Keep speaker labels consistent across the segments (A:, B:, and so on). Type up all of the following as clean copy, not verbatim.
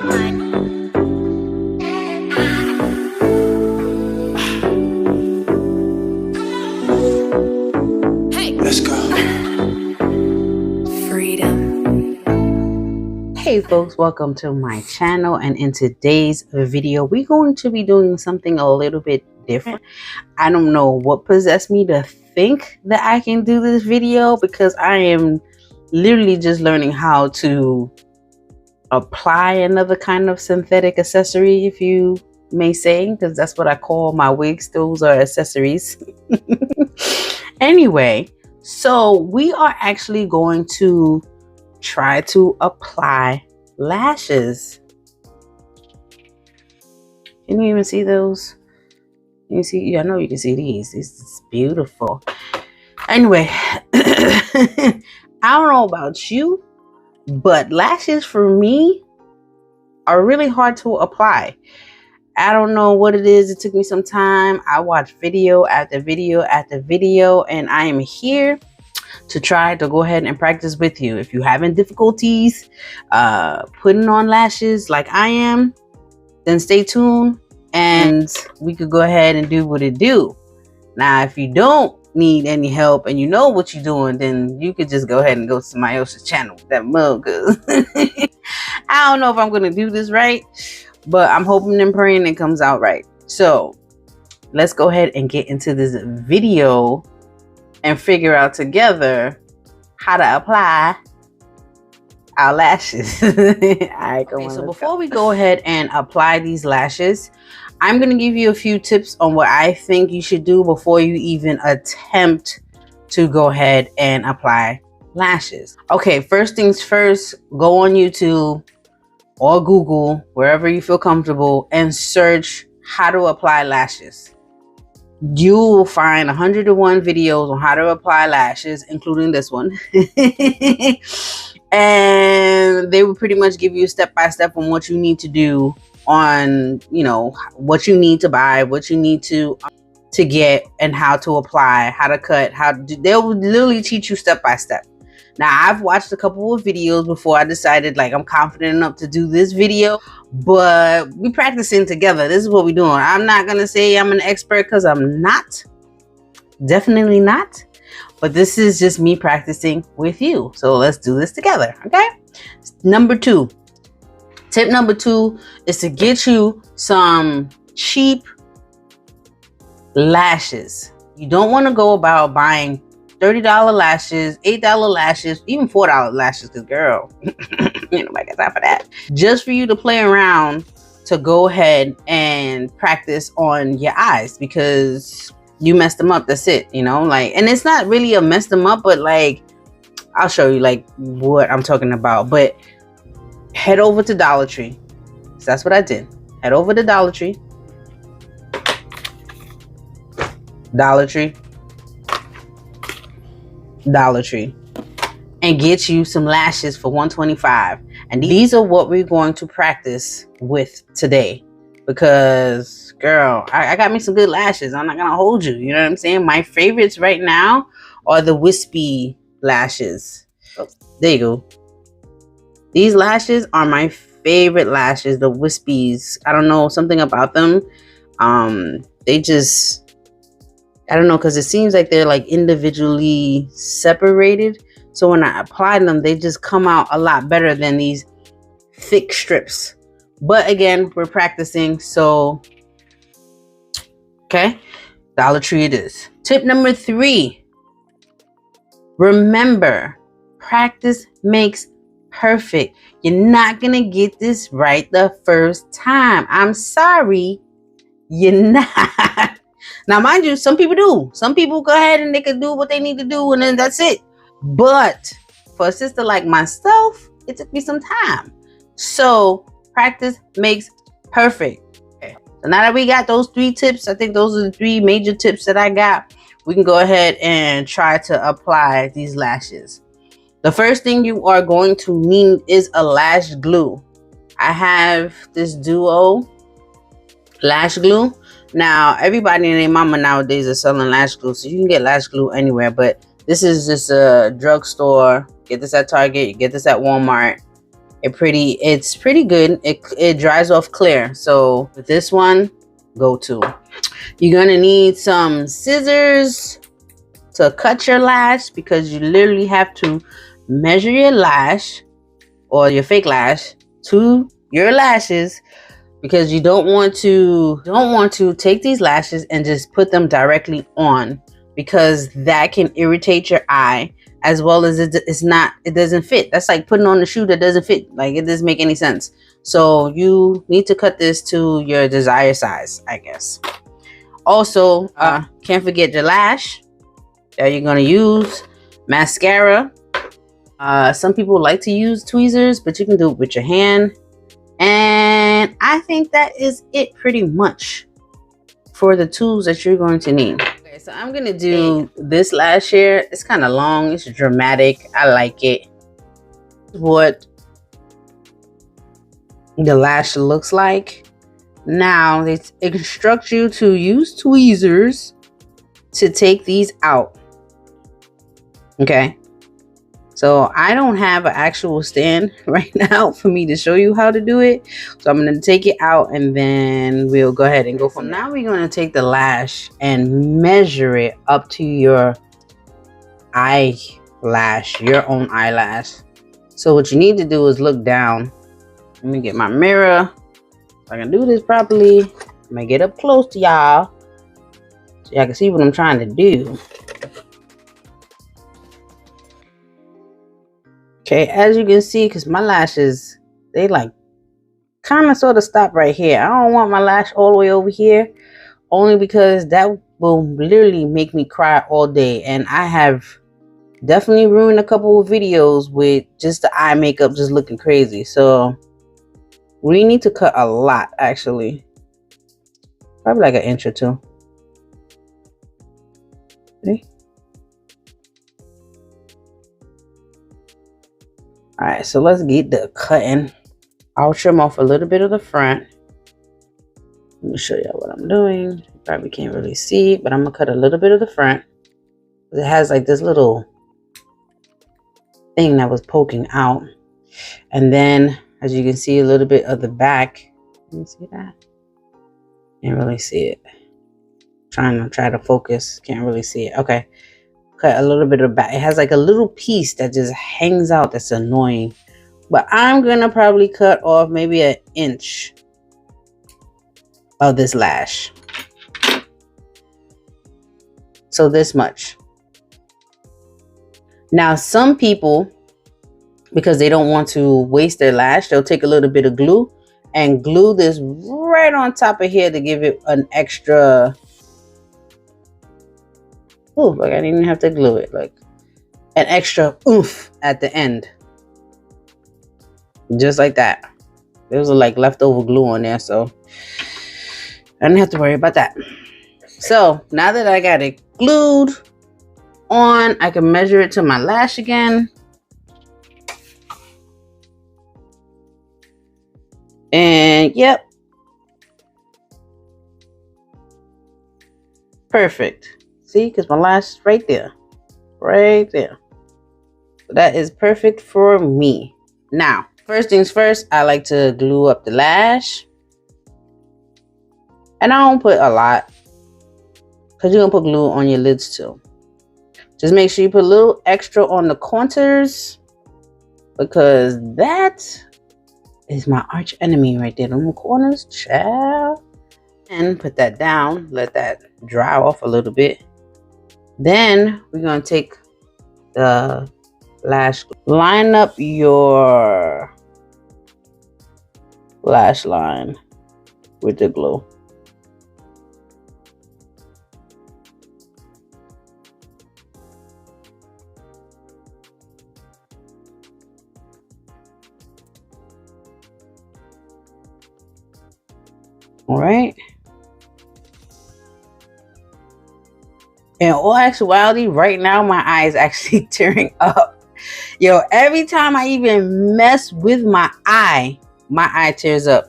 A: Let's go.
B: Hey folks, welcome to my channel, and in today's video we're going to be doing something a little bit different. I don't know what possessed me to think that I can do this video, because I am literally just learning how to apply another kind of synthetic accessory, if you may say, because that's what I call my wigs. Those are accessories. Anyway, so we are actually going to try to apply lashes. Can you even see those? You see? Yeah, I know you can see these. This is beautiful. Anyway, I don't know about you, but lashes for me are really hard to apply. I don't know what it is. It took me some time. I watched video after video after video, and I am here to try to go ahead and practice with you. If you're having difficulties putting on lashes like I am, then stay tuned and we could go ahead and do what it do. Now, if you don't need any help and you know what you're doing, then you could just go ahead and go to somebody else's channel with that mug. I don't know if I'm going to do this right, but I'm hoping and praying it comes out right. So let's go ahead and get into this video and figure out together how to apply our lashes. Alright, so before we go ahead and apply these lashes, I'm going to give you a few tips on what I think you should do before you even attempt to go ahead and apply lashes. Okay, first things first, go on YouTube or Google, wherever you feel comfortable, and search how to apply lashes. You will find 101 videos on how to apply lashes, including this one. And they will pretty much give you step by step on what you need to do, on, you know, what you need to buy, what you need to get, and how to apply, how to cut, they will literally teach you step by step. Now, I've watched a couple of videos before I decided like I'm confident enough to do this video, but we're practicing together. This is what we're doing. I'm not going to say I'm an expert, because I'm not. Definitely not. But this is just me practicing with you. So let's do this together. Okay. Tip number two is to get you some cheap lashes. You don't want to go about buying $30 lashes, $8 lashes, even $4 lashes, because girl, you know, I got time for that. Just for you to play around, to go ahead and practice on your eyes, because you messed them up. That's it, you know, like, and it's not really a mess them up, but like, I'll show you like what I'm talking about. But head over to Dollar Tree. So that's what I did. Head over to Dollar Tree. Dollar Tree, and get you some lashes for $125. And these are what we're going to practice with today, because girl, I got me some good lashes. I'm not gonna hold you, you know what I'm saying? My favorites right now are the wispy lashes. Oh, there you go. These lashes are my favorite lashes, the wispies. I don't know, something about them. They just, I don't know, because it seems like they're like individually separated. So when I apply them, they just come out a lot better than these thick strips. But again, we're practicing. So, okay, Dollar Tree it is. Tip number 3. Remember, practice makes perfect. You're not going to get this right the first time. I'm sorry, you're not. Now, mind you, some people do. Some people go ahead and they can do what they need to do, and then that's it. But for a sister like myself, it took me some time. So practice makes perfect. Okay. So now that we got those 3 tips, I think those are the 3 major tips that I got. We can go ahead and try to apply these lashes. The first thing you are going to need is a lash glue. I have this Duo lash glue. Now, everybody and their mama nowadays are selling lash glue, so you can get lash glue anywhere, but this is just a drugstore. Get this at Target, you get this at Walmart. It's pretty good. It dries off clear. So with this one, go to. You're gonna need some scissors to cut your lash, because you literally have to measure your lash or your fake lash to your lashes, because you don't want to take these lashes and just put them directly on, because that can irritate your eye, as well as it doesn't fit. That's like putting on a shoe that doesn't fit. Like, it doesn't make any sense. So you need to cut this to your desired size, I guess. Also, can't forget your lash that you're gonna use. Mascara. Some people like to use tweezers, but you can do it with your hand. And I think that is it pretty much for the tools that you're going to need. Okay, so I'm gonna do this lash here. It's kind of long, it's dramatic. I like it. What the lash looks like. Now they instruct you to use tweezers to take these out. Okay. So I don't have an actual stand right now for me to show you how to do it. So I'm going to take it out, and then we'll go ahead and go from there. Now we're going to take the lash and measure it up to your eyelash, your own eyelash. So what you need to do is look down. Let me get my mirror so I can do this properly. I'm going to get up close to y'all so y'all can see what I'm trying to do. Okay, as you can see, because my lashes, they like kind of sort of stop right here. I don't want my lash all the way over here, only because that will literally make me cry all day. And I have definitely ruined a couple of videos with just the eye makeup just looking crazy. So we need to cut a lot, actually. Probably like an inch or two. See? Alright, so let's get the cutting. I'll trim off a little bit of the front. Let me show you what I'm doing. You probably can't really see, but I'm going to cut a little bit of the front. It has like this little thing that was poking out. And then, as you can see, a little bit of the back. Can you see that? Can't really see it. Try to focus. Can't really see it. Okay. Cut a little bit of back. It has like a little piece that just hangs out that's annoying. But I'm gonna probably cut off maybe an inch of this lash. So this much. Now some people, because they don't want to waste their lash, they'll take a little bit of glue and glue this right on top of here to give it an extra. Oh, like I didn't even have to glue it. Like an extra oomph at the end. Just like that. There was like leftover glue on there, so I didn't have to worry about that. So now that I got it glued on, I can measure it to my lash again. And yep. Perfect. See, because my lash is right there. Right there. So that is perfect for me. Now, first things first, I like to glue up the lash. And I don't put a lot, because you're going to put glue on your lids too. Just make sure you put a little extra on the contours, because that is my arch enemy right there. On the corners, child. And put that down. Let that dry off a little bit. Then we're going to take the lash. Line up your lash line with the glue. All right. In all actuality, right now, my eye is actually tearing up. Yo, every time I even mess with my eye tears up.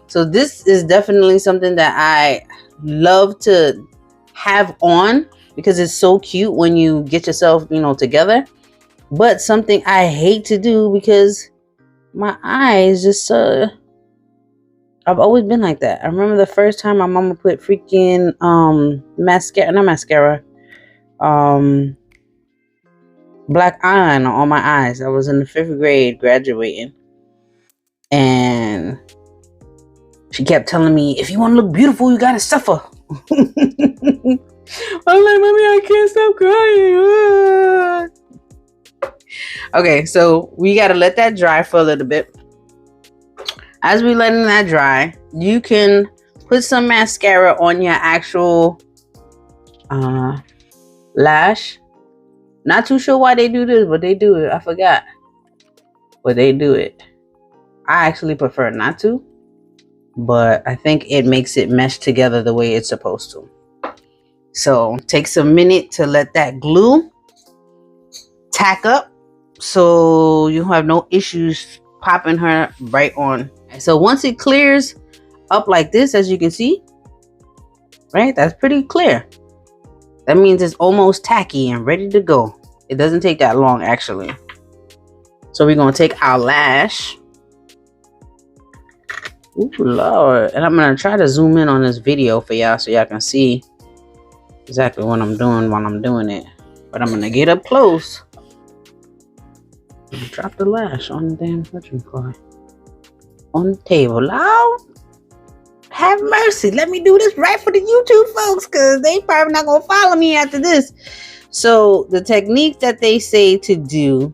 B: So this is definitely something that I love to have on, because it's so cute when you get yourself, together. But something I hate to do, because my eyes just I've always been like that. I remember the first time my mama put freaking black eyeliner on my eyes. I was in the 5th grade graduating, and she kept telling me, if you want to look beautiful, you gotta suffer. I'm like, mommy, I can't stop crying. Okay, so we gotta let that dry for a little bit. As we letting that dry, you can put some mascara on your actual lash. Not too sure why they do this, but they do it. I forgot, but they do it. I actually prefer not to, but I think it makes it mesh together the way it's supposed to. So takes a minute to let that glue tack up, so you have no issues popping her right on. So once it clears up like this, as you can see, right, that's pretty clear. That means it's almost tacky and ready to go. It doesn't take that long, actually. So we're gonna take our lash. Ooh, Lord. And I'm gonna try to zoom in on this video for y'all so y'all can see exactly what I'm doing while I'm doing it. But I'm gonna get up close. Drop the lash on the damn car. On the table. Lord, have mercy. Let me do this right for the YouTube folks, because they probably not gonna follow me after this. So the technique that they say to do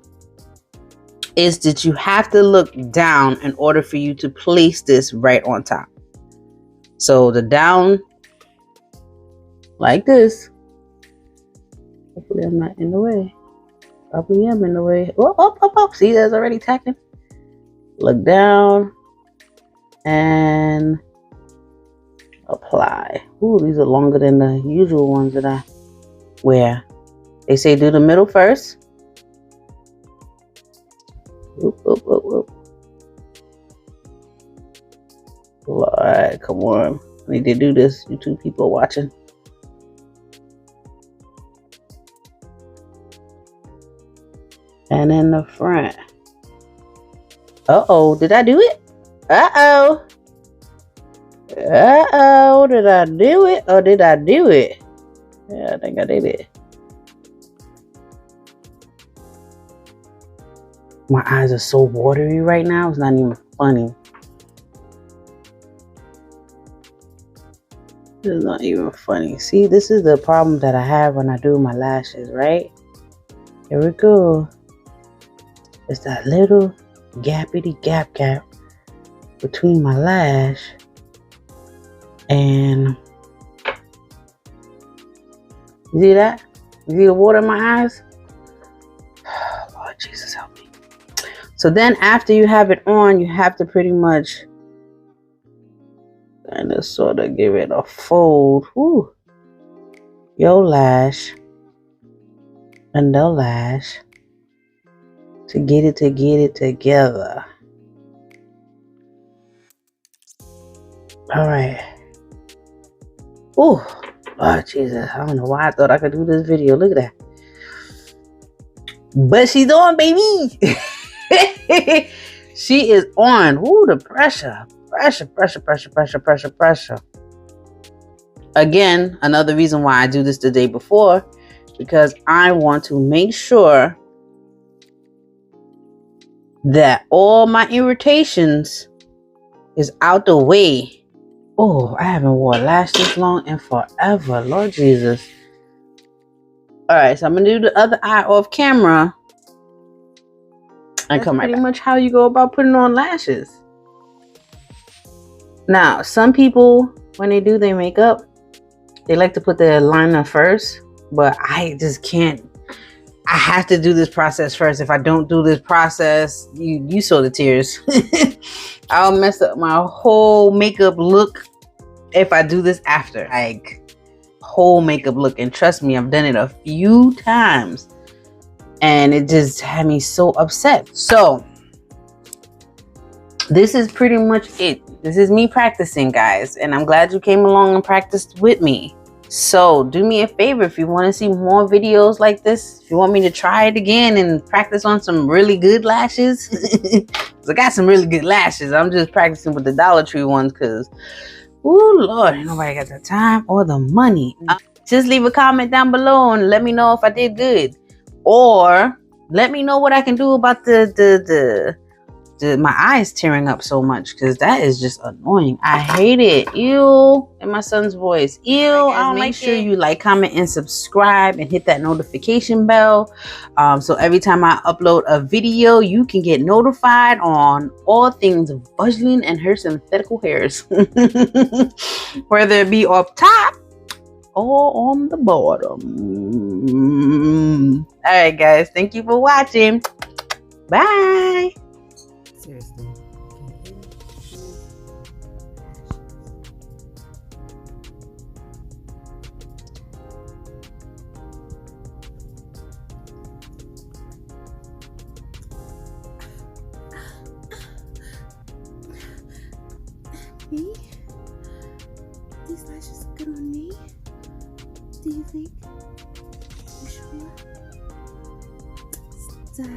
B: is that you have to look down in order for you to place this right on top. So the down, like this. Hopefully I'm not in the way. Probably am in the way. Oh. See, that's already tacking. Look down and apply. Ooh, these are longer than the usual ones that I wear. They say do the middle first. Whoop. Alright, come on. I need to do this. You two people watching. And in the front. Uh-oh, did I do it? Uh-oh. Uh-oh, did I do it? Or did I do it? Yeah, I think I did it. My eyes are so watery right now, it's not even funny. It's not even funny. See, this is the problem that I have when I do my lashes, right? Here we go. It's that little gappity gap between my lash and, you see that? You see the water in my eyes? Lord Jesus, help me. So then after you have it on, you have to pretty much kind of sort of give it a fold. Woo. Your lash and the lash to get it together. All right. Ooh, Lord Jesus, I don't know why I thought I could do this video. Look at that. But she's on, baby. She is on. Ooh, the pressure. Pressure. Again, another reason why I do this the day before, because I want to make sure that all my irritations is out the way. Oh, I haven't worn lash this long in forever. Lord Jesus. All right, so I'm going to do the other eye off camera. And come right back. Pretty much how you go about putting on lashes. Now, some people, when they do their makeup, they like to put their liner first. But I just can't. I have to do this process first. If I don't do this process, you saw the tears. I'll mess up my whole makeup look if I do this after. Like, whole makeup look. And trust me, I've done it a few times. And it just had me so upset. So, this is pretty much it. This is me practicing, guys. And I'm glad you came along and practiced with me. So do me a favor, if you want to see more videos like this, if you want me to try it again and practice on some really good lashes, I got some really good lashes. I'm just practicing with the Dollar Tree ones because, oh Lord, ain't nobody got the time or the money. Just leave a comment down below and let me know if I did good, or let me know what I can do about my eyes tearing up so much, because that is just annoying. I hate it. Ew. In my son's voice. Ew. Right, guys, make sure you like, comment, and subscribe, and hit that notification bell. So every time I upload a video, you can get notified on all things Vageline and her synthetical hairs. Whether it be up top or on the bottom. Alright guys, thank you for watching. Bye. Seriously. Me? These lashes good on me? Do you think? You sure? Stop.